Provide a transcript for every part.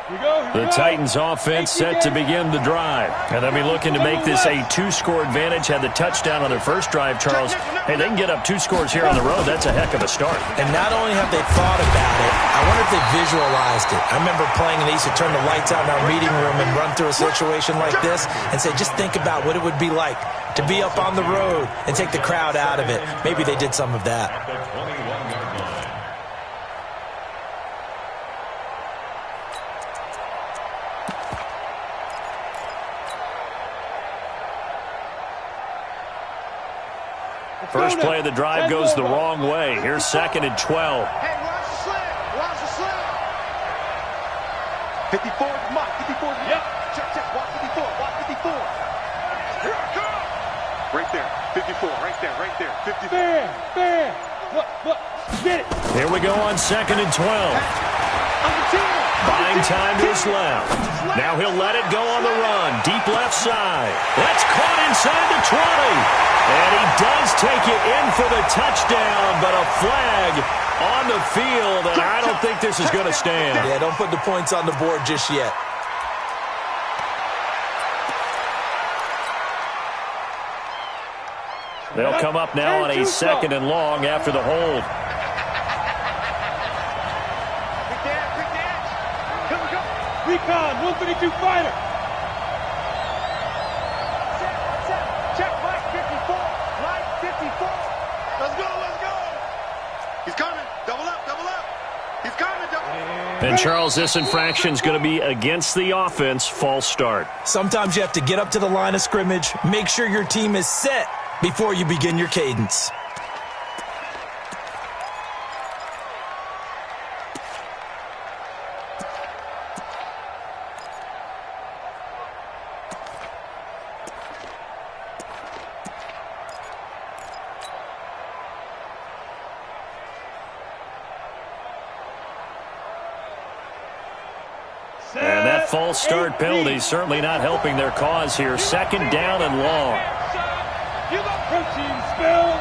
The Titans offense set to begin the drive. And they'll be looking to make this a two-score advantage. Had the touchdown on their first drive, Charles. Hey, they can get up 2 scores here on the road. That's a heck of a start. And not only have they thought about it, I wonder if they visualized it. I remember playing and they used to turn the lights out in our meeting room and run through a situation like this and say, just think about what it would be like to be up on the road and take the crowd out of it. Maybe they did some of that. First play of the drive goes the wrong way. Here's 2nd and 12. Hey, watch the slant. Watch the slant. 54 is Mike. 54 is Mike. Yep. Check. Watch 54. Watch 54. Here I come. Right there. 54. Right there. 54. Fair. What? Get it. Here we go on 2nd and 12. Buying time to his left. Now he'll let it go on the run. Deep left side. That's caught inside the 20. And he does take it in for the touchdown, but a flag on the field, and I don't think this is going to stand. Yeah, don't put the points on the board just yet. They'll come up now on a 2nd and long after the hold. Recon, 152 fighter. Check, Mike 54. Mike 54. Let's go. He's coming. Double up. He's coming. And Charles, this infraction's going to be against the offense. False start. Sometimes you have to get up to the line of scrimmage, make sure your team is set before you begin your cadence. And that false start penalty certainly not helping their cause here. 2nd down and long. Give up protein, spill.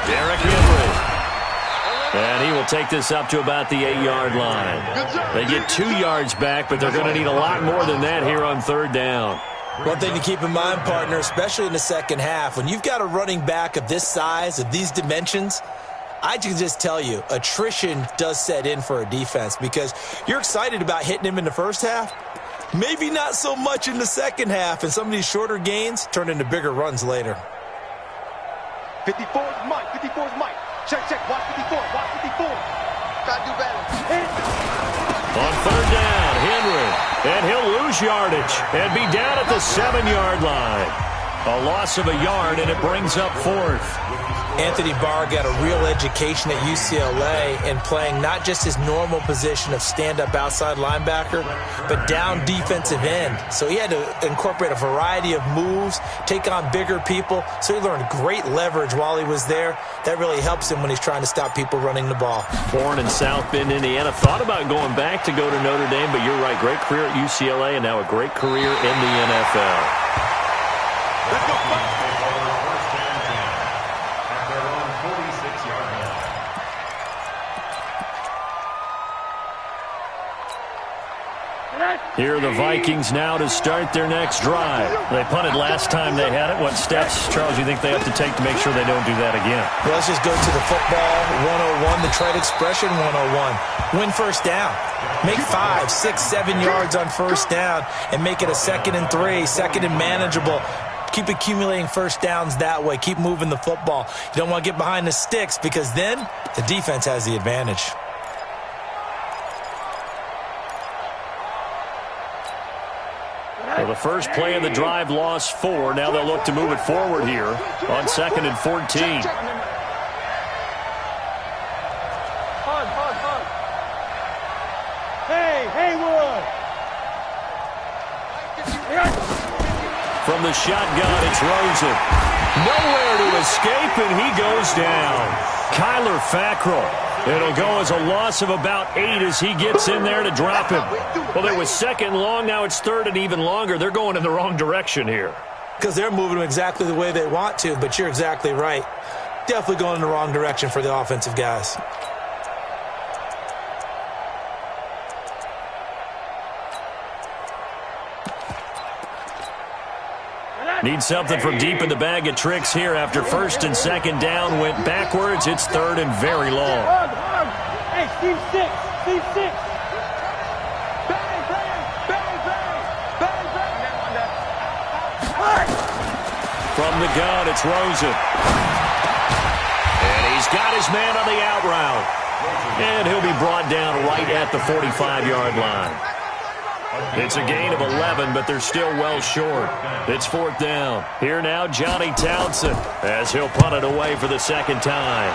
Derrick Henry. And he will take this up to about the 8-yard line. They get 2 yards back, but they're going to need a lot more than that here on 3rd down. One thing to keep in mind, partner, especially in the second half, when you've got a running back of this size, of these dimensions, I can just tell you, attrition does set in for a defense because you're excited about hitting him in the first half. Maybe not so much in the second half, and some of these shorter gains turn into bigger runs later. 54 is Mike. Check. Watch 54. Gotta do better. On 3rd down, Henry. And he'll lose yardage and be down at the 7-yard line. A loss of a yard, and it brings up 4th. Anthony Barr got a real education at UCLA in playing not just his normal position of stand-up outside linebacker, but down defensive end. So he had to incorporate a variety of moves, take on bigger people. So he learned great leverage while he was there. That really helps him when he's trying to stop people running the ball. Born in South Bend, Indiana. Thought about going back to go to Notre Dame, but you're right. Great career at UCLA and now a great career in the NFL. Let's go. Here are the Vikings now to start their next drive. They punted last time they had it. What steps, Charles, you think they have to take to make sure they don't do that again? Well, let's just go to the football 101, the trade expression 101. Win first down. Make 5, 6, 7 yards on first down and make it a 2nd and 3, 2nd and manageable. Keep accumulating first downs that way. Keep moving the football. You don't want to get behind the sticks because then the defense has the advantage. Well, the first play of the drive lost 4. Now they'll look to move it forward here on 2nd and 14. Hey, Haywood! From the shotgun, it's Rosen. Nowhere to escape, and he goes down. Kyler Fackrell. It'll go as a loss of about 8 as he gets in there to drop him. Well, there was 2nd long. Now it's 3rd and even longer. They're going in the wrong direction here. Because they're moving them exactly the way they want to, but you're exactly right. Definitely going in the wrong direction for the offensive guys. Need something from deep in the bag of tricks here after first and second down went backwards. It's third and very long. Hey, Steve 6. Steve 6. Bang, bang, bang, bang. Bang, bang. From the gun, it's Rosen. And he's got his man on the out route. And he'll be brought down right at the 45-yard line. It's a gain of 11, but they're still well short. It's fourth down. Here now, Johnny Townsend, as he'll punt it away for the second time.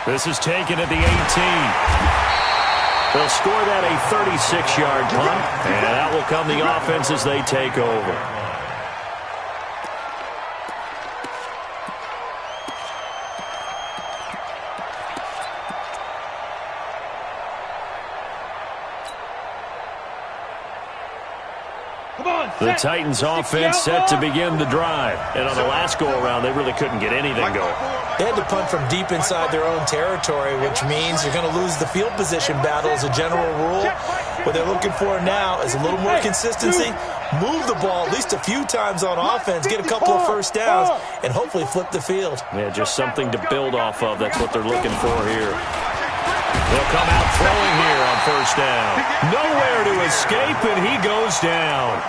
This is taken at the 18. They'll score that a 36-yard punt, and that will come the offense as they take over. The Titans offense set to begin the drive. And on the last go-around, they really couldn't get anything going. They had to punt from deep inside their own territory, which means you're going to lose the field position battle as a general rule. What they're looking for now is a little more consistency, move the ball at least a few times on offense, get a couple of first downs, and hopefully flip the field. Yeah, just something to build off of. That's what they're looking for here. They'll come out throwing here on first down. Nowhere to escape, and he goes down.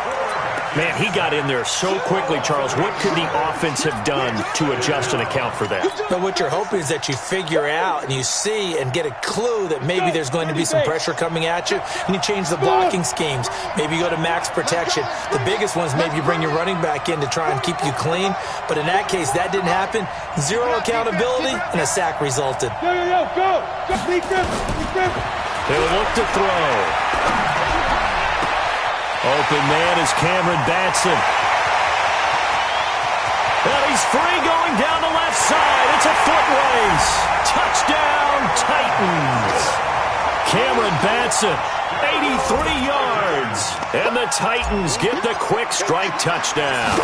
Man, he got in there so quickly, Charles. What could the offense have done to adjust and account for that? But what you're hoping is that you figure out and you see and get a clue that maybe there's going to be some pressure coming at you, and you change the blocking schemes. Maybe you go to max protection. The biggest one is maybe you bring your running back in to try and keep you clean. But in that case, that didn't happen. Zero accountability, and a sack resulted. Go. They'll look to throw. Open man is Cameron Batson. And he's free going down the left side. It's a foot race. Touchdown, Titans. Cameron Batson, 83 yards. And the Titans get the quick strike touchdown.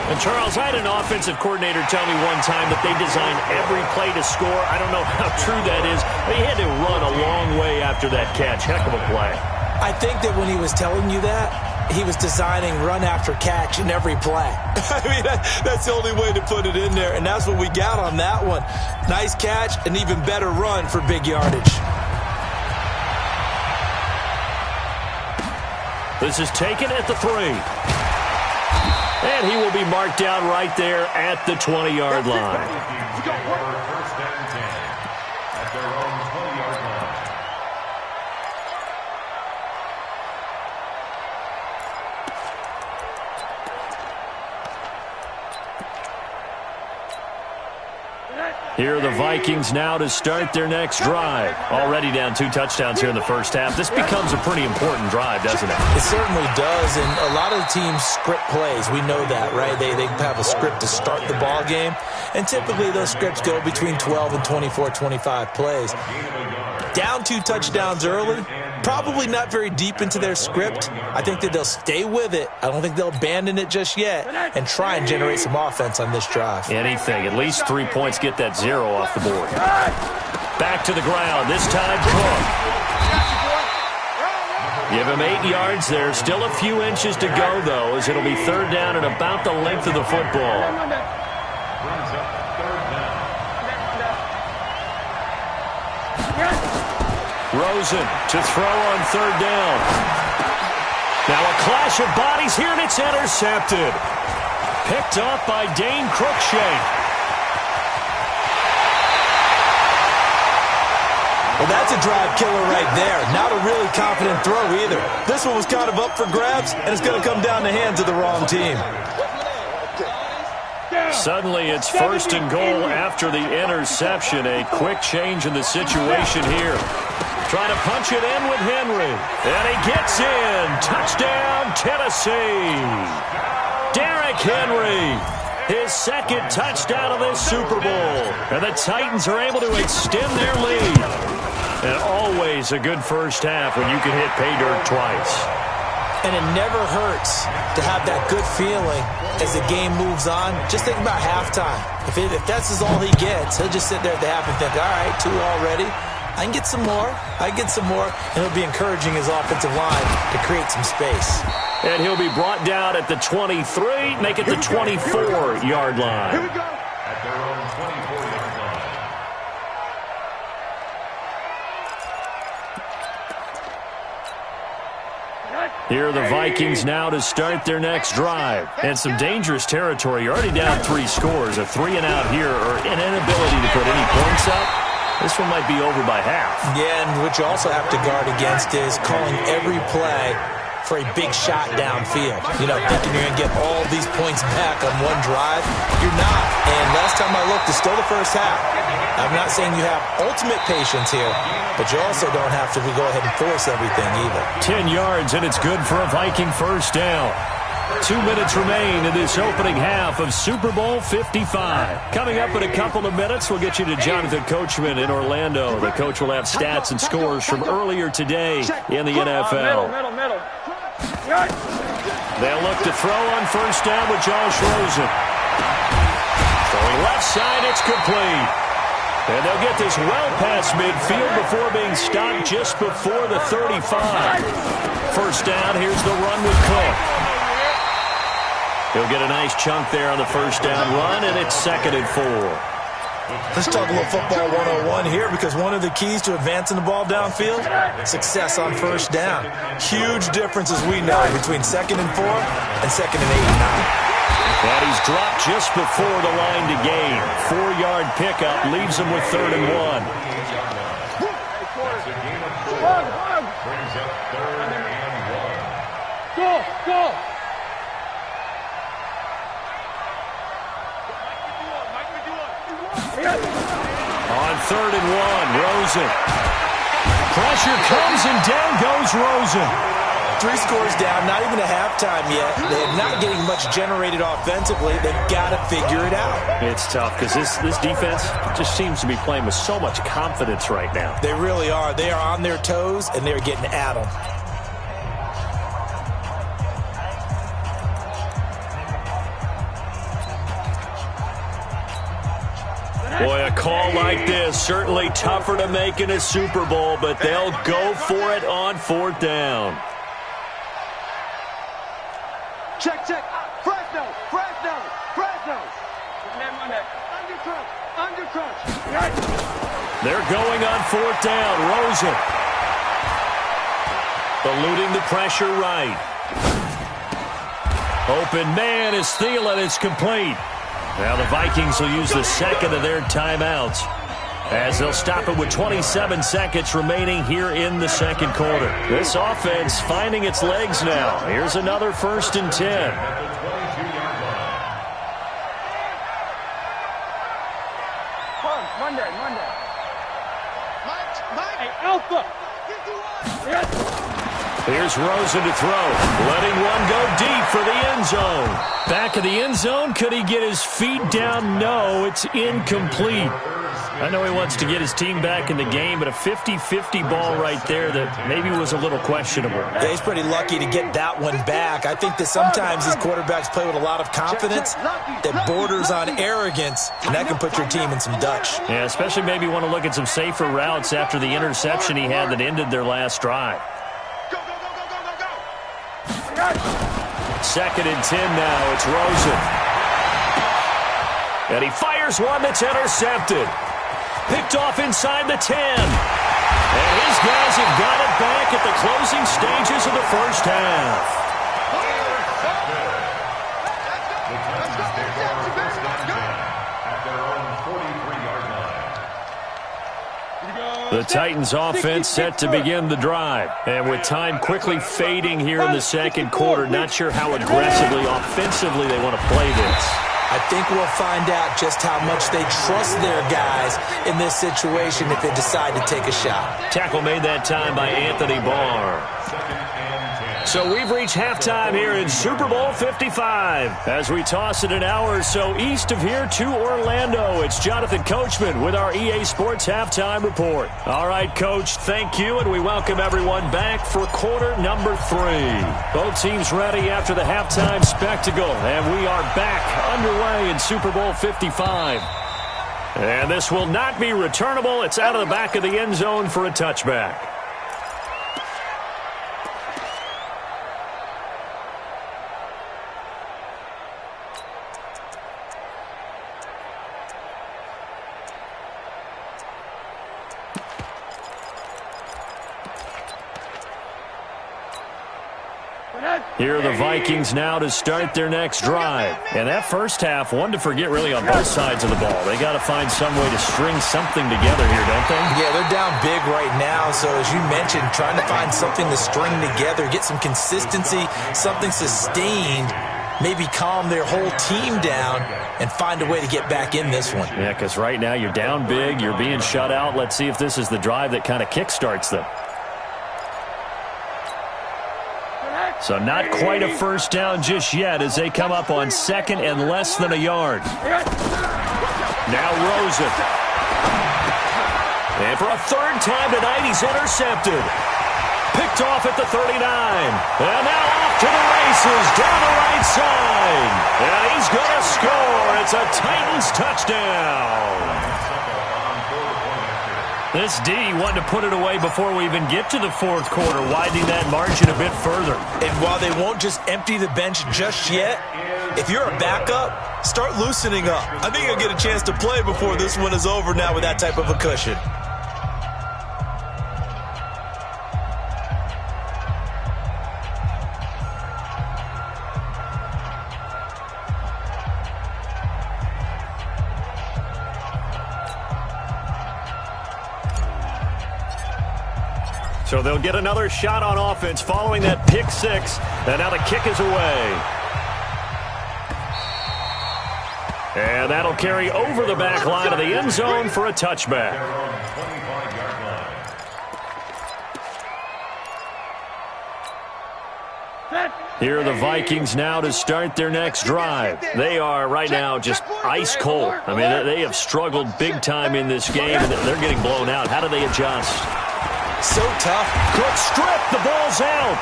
And, Charles, I had an offensive coordinator tell me one time that they design every play to score. I don't know how true that is. They had to run a long way after that catch. Heck of a play. I think that when he was telling you that, he was designing run after catch in every play. I mean, that's the only way to put it in there, and that's what we got on that one. Nice catch, an even better run for big yardage. This is taken at the 3. And he will be marked down right there at the 20-yard line. Here are the Vikings now to start their next drive. Already down 2 touchdowns here in the first half. This becomes a pretty important drive, doesn't it? It certainly does, and a lot of the teams script plays. We know that, right? They have a script to start the ball game, and typically those scripts go between 12 and 24, 25 plays. Down 2 touchdowns early, probably not very deep into their script. I think that they'll stay with it. I don't think they'll abandon it just yet and try and generate some offense on this drive. Anything. At least 3 points, get that 0 off the board. Back to the ground. This time, Cook. Give him 8 yards there. Still a few inches to go, though, as it'll be third down and about the length of the football. Rosen to throw on third down. Now a clash of bodies here, and it's intercepted. Picked up by Dane Cruikshank. Well, that's a drive killer right there. Not a really confident throw either. This one was kind of up for grabs, and it's going to come down the hands of the wrong team. Suddenly it's first and goal after the interception. A quick change in the situation here. Trying to punch it in with Henry. And he gets in. Touchdown, Tennessee. Derrick Henry. His second touchdown of this Super Bowl. And the Titans are able to extend their lead. And always a good first half when you can hit pay dirt twice. And it never hurts to have that good feeling as the game moves on. Just think about halftime. If that's all he gets, he'll just sit there at the half and think, all right, 2 already. I can get some more, and it'll be encouraging his offensive line to create some space. And he'll be brought down at the 23, make it the 24-yard line. Here we go. At their own 24-yard line. Here are the Vikings now to start their next drive. And some dangerous territory. You're already down 3 scores. A 3-and-out here or an inability to put any points up. This one might be over by half. Yeah, and what you also have to guard against is calling every play for a big shot downfield. You know, thinking you're going to get all these points back on one drive. You're not. And last time I looked, it's still the first half. I'm not saying you have ultimate patience here, but you also don't have to go ahead and force everything either. 10 yards, and it's good for a Viking first down. 2 minutes remain in this opening half of Super Bowl 55. Coming up in a couple of minutes, we'll get you to Jonathan Coachman in Orlando. The coach will have stats and scores from earlier today in the NFL. Middle. They'll look to throw on first down with Josh Rosen. Throwing left side, it's complete. And they'll get this well past midfield before being stopped just before the 35. First down, here's the run with Cook. He'll get a nice chunk there on the first down run, and it's 2nd and 4. Let's talk a little football 101 here, because one of the keys to advancing the ball downfield, success on first down. Huge difference, as we know, between 2nd and 4 and 2nd and 8 and 9. And he's dropped just before the line to gain. 4-yard pickup leaves him with 3rd and 1. Brings up 3rd and 1. Go. On 3rd and 1, Rosen. Pressure comes and down goes Rosen. 3 scores down, not even a halftime yet. They're not getting much generated offensively. They've got to figure it out. It's tough because this defense just seems to be playing with so much confidence right now. They really are. They are on their toes, and they're getting at them. Boy, a call like this, certainly tougher to make in a Super Bowl, but they'll go for it on 4th down. Check. Fresno. Under crunch. They're going on 4th down. Rosen. Eluding the pressure right. Open man is Thielen. It's complete. Now the Vikings will use the 2nd of their timeouts as they'll stop it with 27 seconds remaining here in the 2nd quarter. This offense finding its legs now. Here's another 1st and 10. Monday. Hey, Alpha. Here's Rosen to throw. Letting one go deep for the end zone. Back of the end zone. Could he get his feet down? No, it's incomplete. I know he wants to get his team back in the game, but a 50-50 ball right there that maybe was a little questionable. Yeah, he's pretty lucky to get that one back. I think that sometimes these quarterbacks play with a lot of confidence that borders on arrogance, and that can put your team in some Dutch. Yeah, especially maybe want to look at some safer routes after the interception he had that ended their last drive. 2nd and 10 now. It's Rosen. And he fires one that's intercepted. Picked off inside the 10. And his guys have got it back at the closing stages of the first half. The Titans offense set to begin the drive. And with time quickly fading here in the 2nd quarter, not sure how aggressively, offensively they want to play this. I think we'll find out just how much they trust their guys in this situation if they decide to take a shot. Tackle made that time by Anthony Barr. So we've reached halftime here in Super Bowl 55. As we toss it an hour or so east of here to Orlando, it's Jonathan Coachman with our EA Sports Halftime Report. All right, Coach, thank you, and we welcome everyone back for quarter number 3. Both teams ready after the halftime spectacle, and we are back underway in Super Bowl 55. And this will not be returnable. It's out of the back of the end zone for a touchback. Here are the Vikings now to start their next drive. And that first half, one to forget really on both sides of the ball. They got to find some way to string something together here, don't they? Yeah, they're down big right now. So as you mentioned, trying to find something to string together, get some consistency, something sustained, maybe calm their whole team down and find a way to get back in this one. Yeah, because right now you're down big, you're being shut out. Let's see if this is the drive that kind of kickstarts them. So not quite a first down just yet as they come up on second and less than a yard. Now Rosen. And for a third time tonight, he's intercepted. Picked off at the 39. And now off to the races down the right side. And he's going to score. It's a Titans touchdown. This D wanted to put it away before we even get to the fourth quarter, widening that margin a bit further. And while they won't just empty the bench just yet, if you're a backup, start loosening up. I think you'll get a chance to play before this one is over now with that type of a cushion. So they'll get another shot on offense following that pick six. And now the kick is away. And that'll carry over the back line of the end zone for a touchback. Here are the Vikings now to start their next drive. They are right now just ice cold. I mean, they have struggled big time in this game, and they're getting blown out. How do they adjust? So tough. Good strip. The ball's out.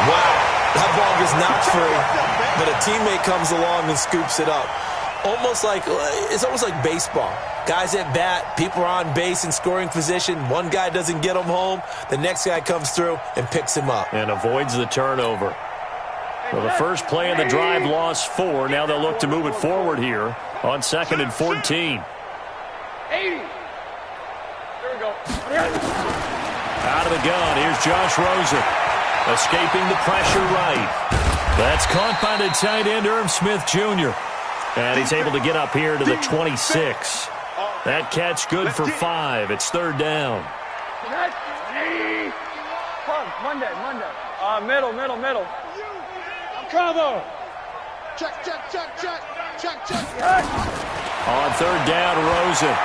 Wow. That ball is not free, but a teammate comes along and scoops it up. It's almost like baseball. Guys at bat, people are on base in scoring position. One guy doesn't get him home. The next guy comes through and picks him up. And avoids the turnover. Well, the first play of the drive lost 4. Now they'll look to move it forward here on 2nd and 14. 80. Out of the gun, here's Josh Rosen. Escaping the pressure right. That's caught by the tight end, Irv Smith Jr. And he's able to get up here to the 26. That catch good for 5. It's 3rd down. Monday. Middle. Cover. Check. On 3rd down, Rosen.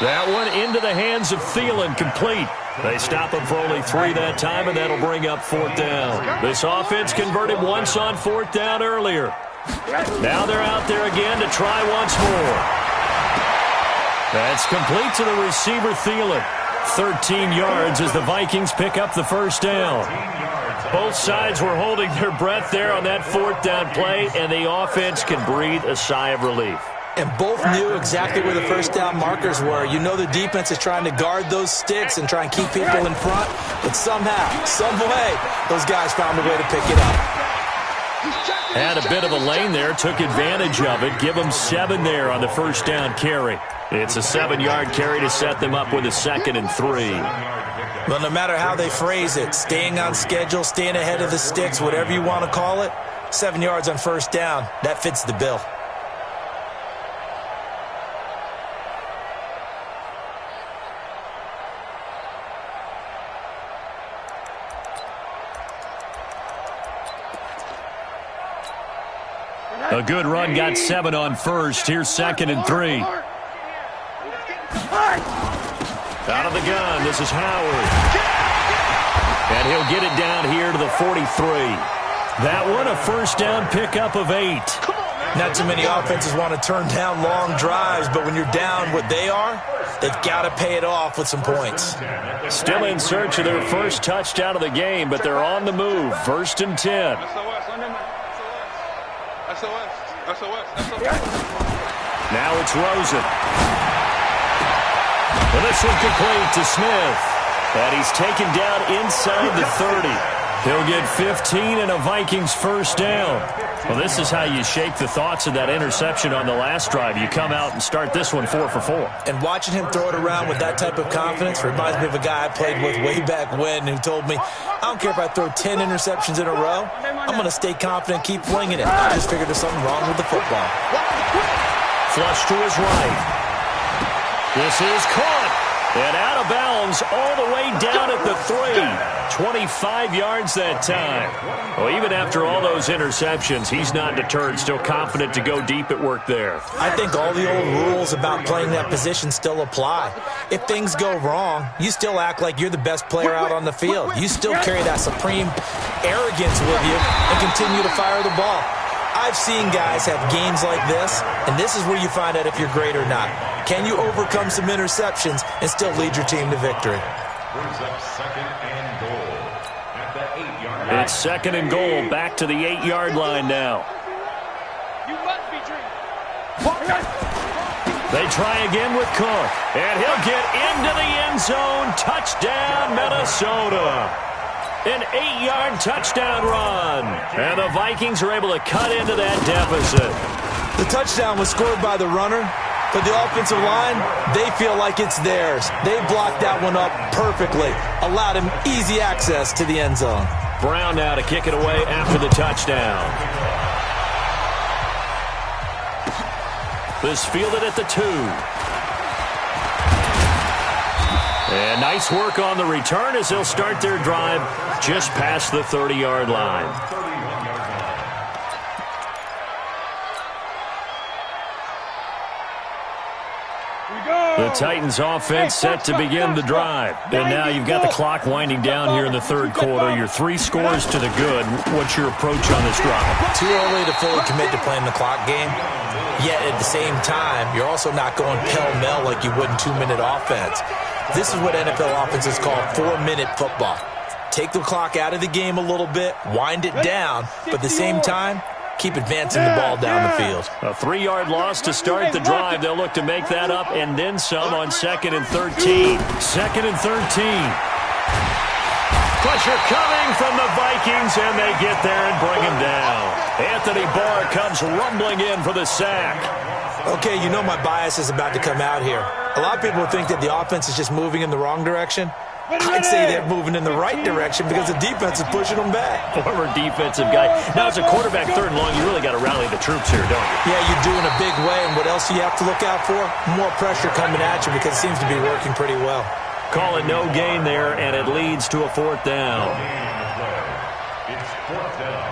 That one into the hands of Thielen, complete. They stop him for only 3 that time, and that'll bring up 4th down. This offense converted once on 4th down earlier. Now they're out there again to try once more. That's complete to the receiver, Thielen. 13 yards as the Vikings pick up the 1st down. Both sides were holding their breath there on that 4th down play, and the offense can breathe a sigh of relief. And both knew exactly where the 1st down markers were. You know the defense is trying to guard those sticks and try and keep people in front. But somehow, some way, those guys found a way to pick it up. Had a bit of a lane there, took advantage of it. Give them 7 there on the 1st down carry. It's a 7-yard carry to set them up with a 2nd and 3. Well, no matter how they phrase it, staying on schedule, staying ahead of the sticks, whatever you want to call it, 7 yards on 1st down, that fits the bill. A good run, got 7 on 1st. Here's 2nd and 3. Out of the gun, this is Howard. And he'll get it down here to the 43. That one, a 1st down pickup of 8. Not too many offenses want to turn down long drives, but when you're down what they are, they've got to pay it off with some points. Still in search of their first touchdown of the game, but they're on the move. 1st and 10. Now it's Rosen. And this one complete to Smith. And he's taken down inside the 30. He'll get 15 and a Vikings first down. Well, this is how you shake the thoughts of that interception on the last drive. You come out and start this one 4 for 4. And watching him throw it around with that type of confidence reminds me of a guy I played with way back when who told me, I don't care if I throw 10 interceptions in a row, I'm going to stay confident, keep flinging it. I just figured there's something wrong with the football. Flush to his right. This is caught. And out of bounds all the way down at the 3. 25 yards that time. Well, even after all those interceptions, he's not deterred, still confident to go deep at work there. I think all the old rules about playing that position still apply. If things go wrong, you still act like you're the best player out on the field. You still carry that supreme arrogance with you and continue to fire the ball. I've seen guys have games like this, and this is where you find out if you're great or not. Can you overcome some interceptions and still lead your team to victory? Brings up 2nd and goal at the 8-yard line. It's 2nd and goal, back to the 8-yard line now. You must be dreaming. They try again with Cook, and he'll get into the end zone. Touchdown, Minnesota. An 8-yard touchdown run. And the Vikings are able to cut into that deficit. The touchdown was scored by the runner, but the offensive line, they feel like it's theirs. They blocked that one up perfectly, allowed him easy access to the end zone. Brown now to kick it away after the touchdown. This fielded at the 2. And nice work on the return as they'll start their drive just past the 30-yard line. The Titans offense set to begin the drive. And now you've got the clock winding down here in the 3rd quarter. Your 3 scores to the good. What's your approach on this drive? Too early to fully commit to playing the clock game. Yet at the same time, you're also not going pell-mell like you would in 2-minute offense. This is what NFL offenses call 4-minute football. Take the clock out of the game a little bit, wind it down, but at the same time, keep advancing the ball down the field. A 3-yard loss to start the drive. They'll look to make that up and then some on 2nd and 13. 2nd and 13. Pressure coming from the Vikings, and they get there and bring him down. Anthony Barr comes rumbling in for the sack. Okay, you know my bias is about to come out here. A lot of people think that the offense is just moving in the wrong direction. I'd say they're moving in the right direction because the defense is pushing them back. Former defensive guy. Now, as a quarterback 3rd and long, you really got to rally the troops here, don't you? Yeah, you do in a big way, and what else do you have to look out for? More pressure coming at you because it seems to be working pretty well. Call it no gain there, and it leads to a 4th down. It's 4th down.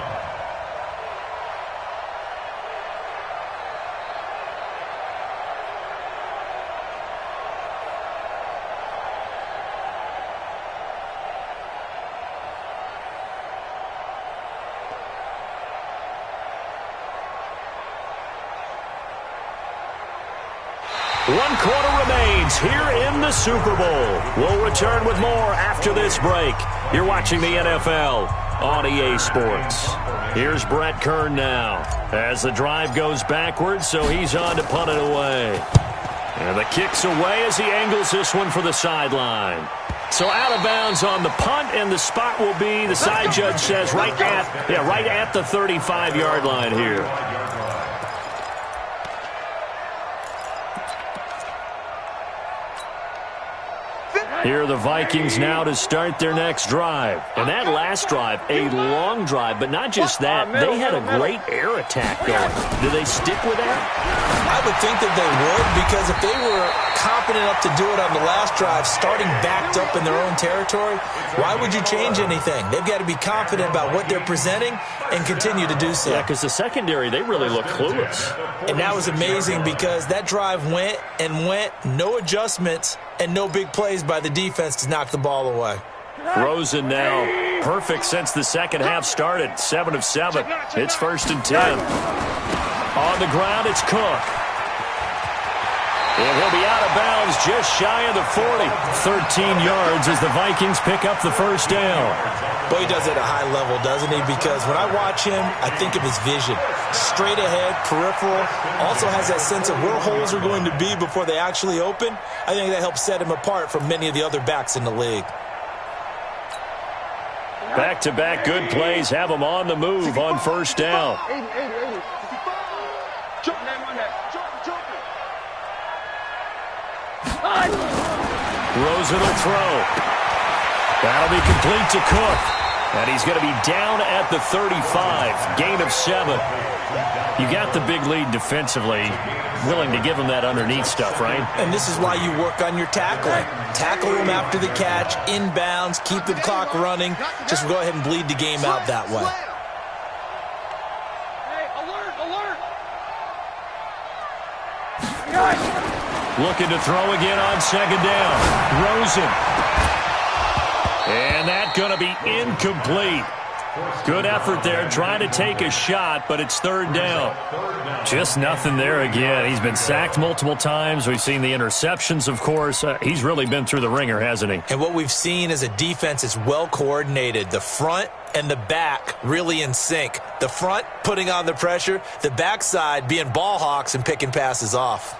One quarter remains here in the Super Bowl. We'll return with more after this break. You're watching the NFL on EA Sports. Here's Brett Kern now as the drive goes backwards, so he's on to punt it away. And the kick's away as he angles this one for the sideline. So out of bounds on the punt, and the spot will be, the side judge says, right at the 35-yard line here. Here are the Vikings now to start their next drive. And that last drive, a long drive, but not just that, they had a great air attack going. Do they stick with that? I would think that they would, because if they were confident enough to do it on the last drive, starting backed up in their own territory, why would you change anything? They've got to be confident about what they're presenting and continue to do so. Yeah, because the secondary, they really look clueless. And that was amazing because that drive went, no adjustments, and no big plays by the defense to knock the ball away. Rosen now perfect since the second half started. 7 of 7. It's 1st and 10. On the ground, it's Cook. And he'll be out of bounds just shy of the 40. 13 yards as the Vikings pick up the first down. Boy, he does it at a high level, doesn't he? Because when I watch him, I think of his vision. Straight ahead, peripheral. Also has that sense of where holes are going to be before they actually open. I think that helps set him apart from many of the other backs in the league. Back-to-back good plays have them on the move on first down. Rosen will throw. That'll be complete to Cook. And he's going to be down at the 35. Gain of 7. You got the big lead defensively. Willing to give him that underneath stuff, right? And this is why you work on your tackling. Tackle him after the catch, inbounds, keep the clock running. Just go ahead and bleed the game out that way. Hey, alert, alert! Looking to throw again on second down. Rosen. And that's going to be incomplete. Good effort there, trying to take a shot, but it's third down. Just nothing there again. He's been sacked multiple times. We've seen the interceptions, of course. He's really been through the ringer, hasn't he? And what we've seen is a defense is well coordinated. The front and the back really in sync. The front putting on the pressure, the backside being ball hawks and picking passes off.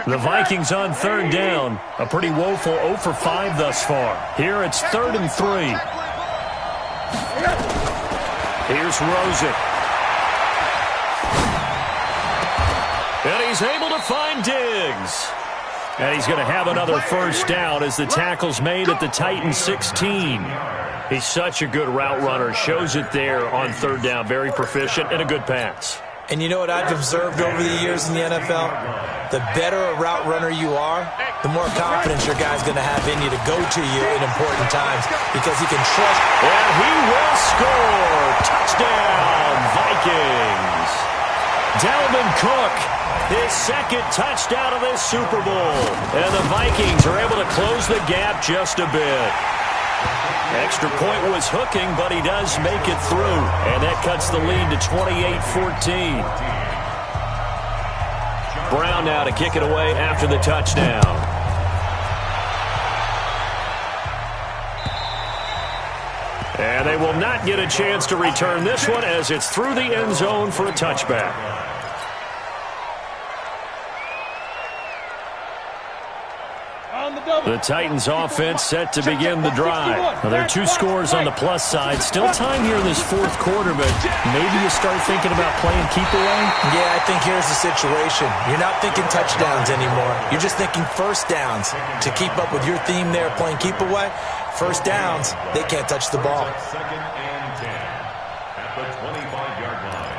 The Vikings on third down. A pretty woeful 0 for 5 thus far. Here it's 3rd and 3. Here's Rosen. And he's able to find Diggs. And he's going to have another first down as the tackle's made at the Titans 16. He's such a good route runner. Shows it there on third down. Very proficient and a good pass. And you know what I've observed over the years in the NFL? The better a route runner you are, the more confidence your guy's going to have in you to go to you in important times because he can trust. And he will score. Touchdown, Vikings. Dalvin Cook, his second touchdown of this Super Bowl. And the Vikings are able to close the gap just a bit. Extra point was hooking, but he does make it through. And that cuts the lead to 28-14. Brown now to kick it away after the touchdown. And they will not get a chance to return this one as it's through the end zone for a touchback. The Titans offense set to begin the drive. Now, there are 2 scores on the plus side. Still time here in this fourth quarter, but maybe you start thinking about playing keep away? Yeah, I think here's the situation. You're not thinking touchdowns anymore. You're just thinking first downs. To keep up with your theme there, playing keep away, first downs, they can't touch the ball. 2nd and 10 at the 25-yard line.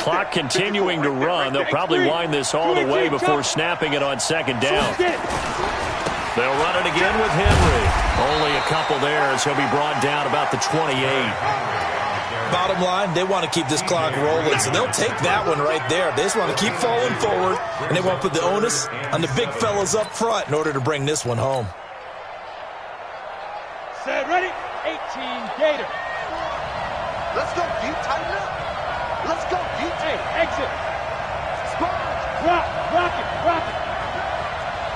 Clock continuing to run. They'll probably wind this all the way before snapping it on second down. They'll run it again with Henry. Only a couple there as he'll be brought down about the 28. Bottom line, they want to keep this clock rolling, so they'll take that one right there. They just want to keep falling forward, and they want to put the onus on the big fellas up front in order to bring this one home. Set, ready? 18, Gator. Let's go, deep, tighten up. Let's go, deep. Hey, exit. Squad. Rock it.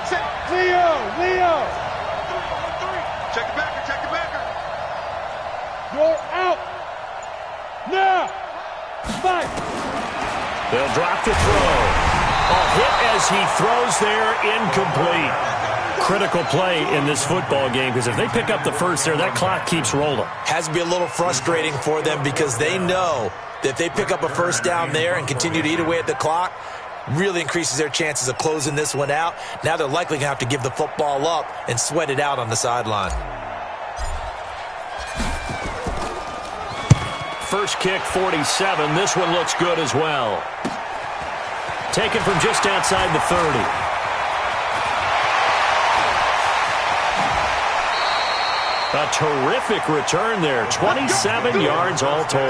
Set. Leo. 3-on-3. Check it backer. You're out. Now. Fight. They'll drop the throw. A hit as he throws there, incomplete. Critical play in this football game because if they pick up the first there, that clock keeps rolling. Has to be a little frustrating for them because they know that if they pick up a first down there and continue to eat away at the clock, really increases their chances of closing this one out. Now they're likely going to have to give the football up and sweat it out on the sideline. First kick, 47. This one looks good as well. Taken from just outside the 30. A terrific return there. 27 yards all told.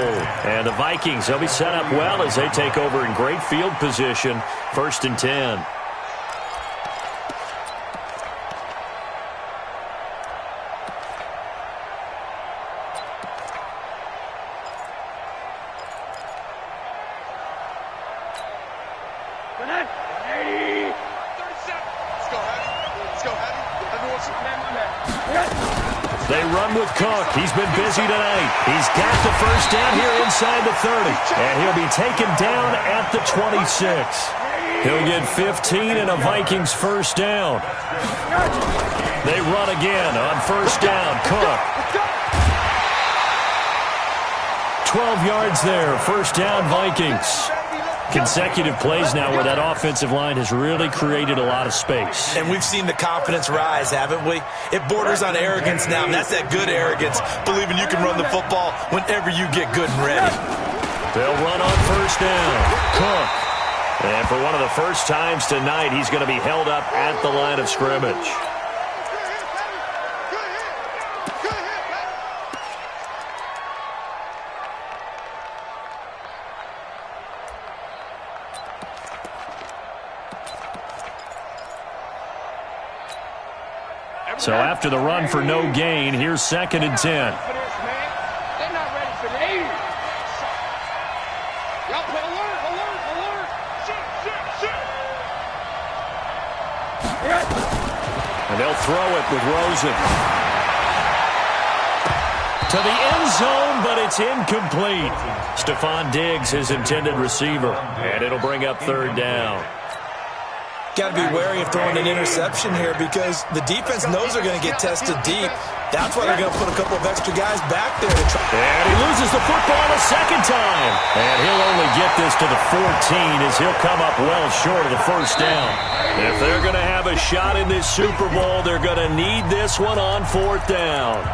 And the Vikings, they'll be set up well as they take over in great field position. 1st and 10. They run with Cook. He's been busy tonight. He's got the first down here inside the 30. And he'll be taken down at the 26. He'll get 15 and a Vikings first down. They run again on first down. Cook. 12 yards there. First down, Vikings. Consecutive plays now where that offensive line has really created a lot of space. And we've seen the confidence rise, haven't we? It borders on arrogance now, and that's that good arrogance, believing you can run the football whenever you get good and ready. They'll run on first down. Cook. And for one of the first times tonight, he's going to be held up at the line of scrimmage. So after the run for no gain, here's 2nd and 10. They're not ready for me. Y'all play alert. Shit. And they'll throw it with Rosen. To the end zone, but it's incomplete. Stephon Diggs, his intended receiver. And it'll bring up 3rd down. Got to be wary of throwing an interception here because the defense knows they're going to get tested deep. That's why they're going to put a couple of extra guys back there to try. And he loses the football a second time. And he'll only get this to the 14 as he'll come up well short of the first down. If they're going to have a shot in this Super Bowl, they're going to need this one on 4th down.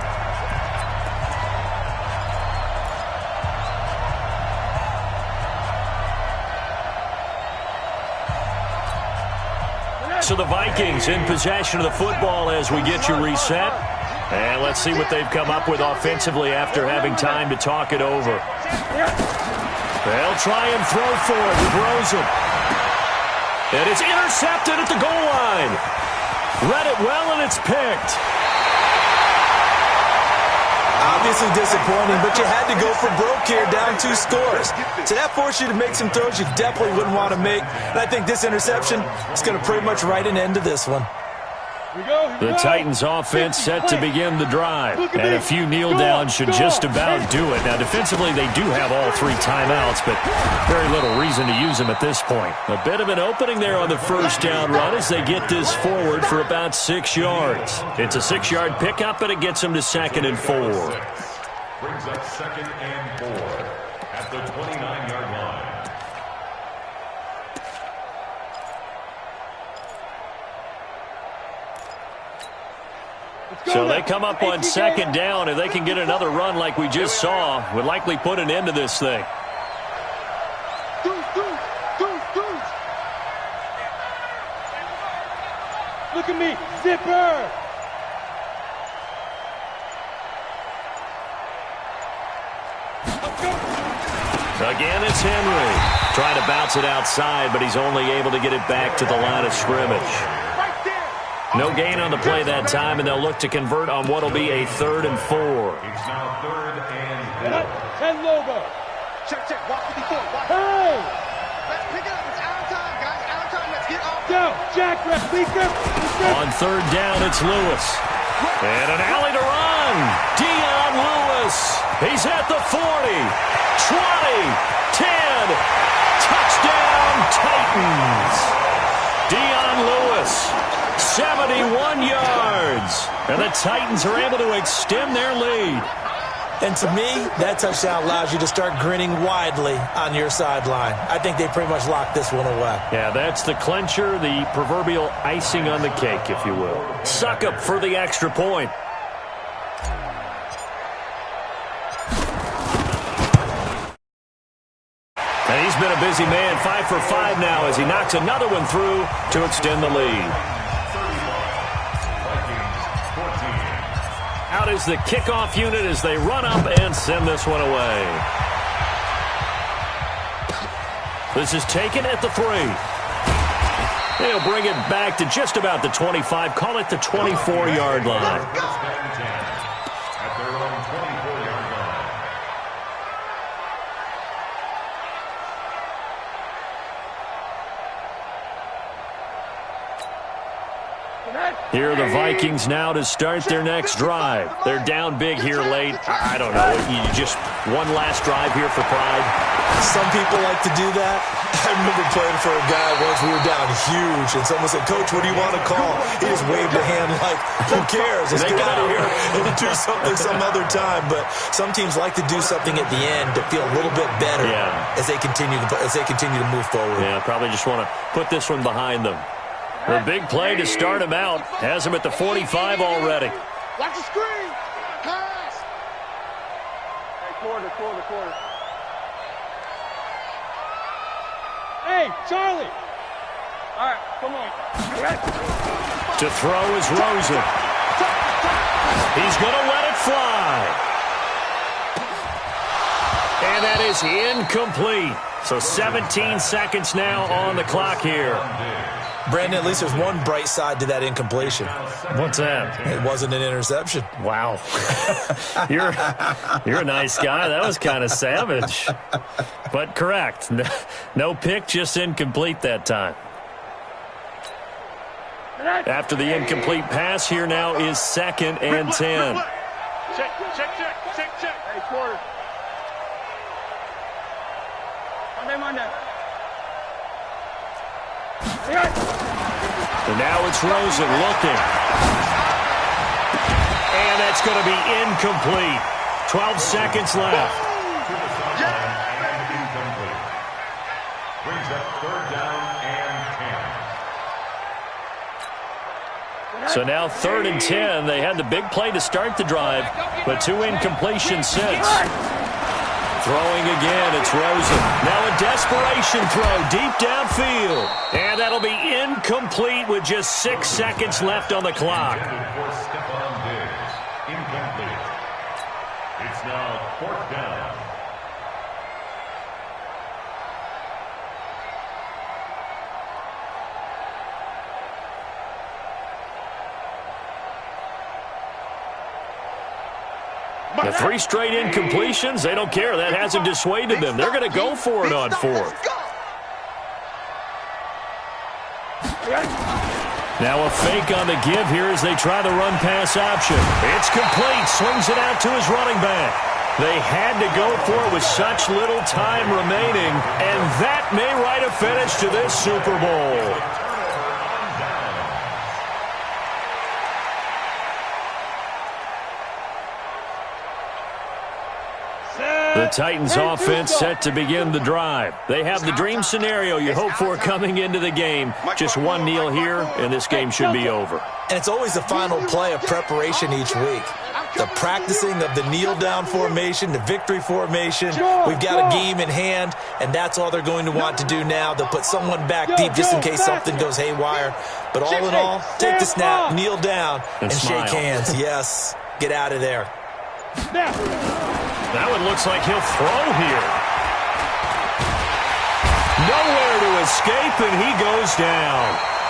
So the Vikings in possession of the football as we get you reset. And let's see what they've come up with offensively after having time to talk it over. They'll try and throw for it with Rosen. And it's intercepted at the goal line. Read it well, and it's picked. Obviously disappointing, but you had to go for broke here, down 2 scores. So that forced you to make some throws you definitely wouldn't want to make. And I think this interception is going to pretty much write an end to this one. The Titans offense set to begin the drive. And a few kneel downs should just about do it. Now, defensively, they do have all 3 timeouts, but very little reason to use them at this point. A bit of an opening there on the first down run as they get this forward for about 6 yards. It's a 6-yard pickup, but it gets them to 2nd and 4. Brings up 2nd and 4 at the 29-yard line. So they come up on 2nd down. If they can get another run like we just saw, would likely put an end to this thing. Look at me, zipper. Again, it's Henry. Trying to bounce it outside, but he's only able to get it back to the line of scrimmage. No gain on the play that time, and they'll look to convert on what will be a 3rd and 4. It's now 3rd and 4. 10 Lobo. Check. Watch 54. Hey! Let's pick it up. It's out of time, guys. Out of time. Let's get off. Go. Jack, release him. On 3rd down, it's Lewis. And an alley to run. Dion Lewis. He's at the 40. 20. 10. Touchdown, Titans. Dion Lewis. 71 yards. And the Titans are able to extend their lead. And to me, that touchdown allows you to start grinning widely on your sideline. I think they pretty much locked this one away. Yeah, that's the clincher, the proverbial icing on the cake, if you will. Succop for the extra point. And he's been a busy man, 5 for 5 now as he knocks another one through to extend the lead. Out is the kickoff unit as they run up and send this one away. This is taken at the 3. They'll bring it back to just about the 25. Call it the 24-yard line. At their own 24-yard line. Here are the Vikings now to start their next drive. They're down big here late. I don't know. You just one last drive here for pride. Some people like to do that. I remember playing for a guy once. We were down huge, and someone said, "Coach, what do you want to call?" He just waved a hand like, "Who cares? Let's get out of here and do something some other time." But some teams like to do something at the end to feel a little bit better as they continue to move forward. Yeah, probably just want to put this one behind them. The big play to start him out has him at the 45 already. Watch the screen. Pass. Hey, quarter. Hey, Charlie. All right, come on. To throw is Rosen. He's going to let it fly. And that is incomplete. So 17 seconds now on the clock here. Brandon, at least there's one bright side to that incompletion. What's that? It wasn't an interception. Wow. You're a nice guy. That was kind of savage. But correct. No pick, just incomplete that time. After the incomplete pass, here now is 2nd and 10. Check. Hey, quarter. Monday. And now it's Rosen looking. And that's going to be incomplete. 12 seconds left. Incomplete. Brings up 3rd down and 10. So now 3rd and 10. They had the big play to start the drive, but 2 incompletions since. Throwing again, it's Rosen. Now a desperation throw deep downfield. And that'll be incomplete with just 6 seconds left on the clock. For Stephon Diggs. Incomplete. It's now 4th down. The 3 straight incompletions, they don't care. That hasn't dissuaded them. They're going to go for it on 4th. Now a fake on the give here as they try the run-pass option. It's complete. Swings it out to his running back. They had to go for it with such little time remaining, and that may write a finish to this Super Bowl. The Titans offense set to begin the drive. They have the dream scenario you hope for coming into the game. Just one kneel here, and this game should be over. And it's always the final play of preparation each week. The practicing of the kneel-down formation, the victory formation. We've got a game in hand, and that's all they're going to want to do now. They'll put someone back deep just in case something goes haywire. But all in all, take the snap, kneel down, and shake hands. Yes, get out of there. That one looks like he'll throw here. Nowhere to escape, and he goes down.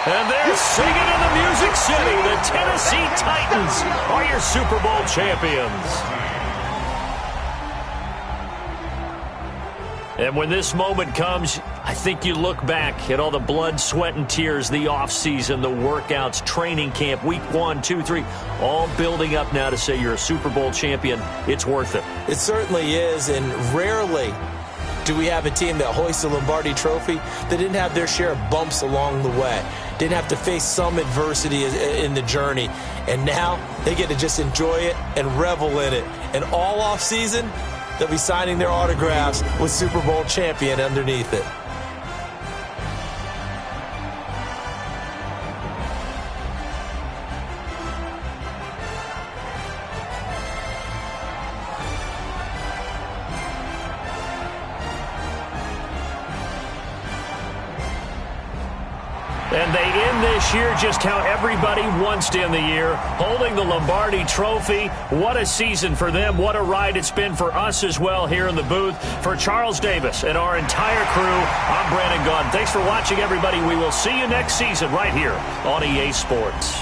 And they're singing in the Music City. The Tennessee Titans are your Super Bowl champions. And when this moment comes, I think you look back at all the blood, sweat, and tears, the offseason, the workouts, training camp, week 1, 2, 3, all building up now to say you're a Super Bowl champion. It's worth it. It certainly is, and rarely do we have a team that hoists the Lombardi Trophy that didn't have their share of bumps along the way, didn't have to face some adversity in the journey, and now they get to just enjoy it and revel in it. And all offseason, they'll be signing their autographs with Super Bowl champion underneath it. And they end this year just how everybody wants to end the year, holding the Lombardi Trophy. What a season for them. What a ride it's been for us as well here in the booth. For Charles Davis and our entire crew, I'm Brandon Gaudin. Thanks for watching, everybody. We will see you next season right here on EA Sports.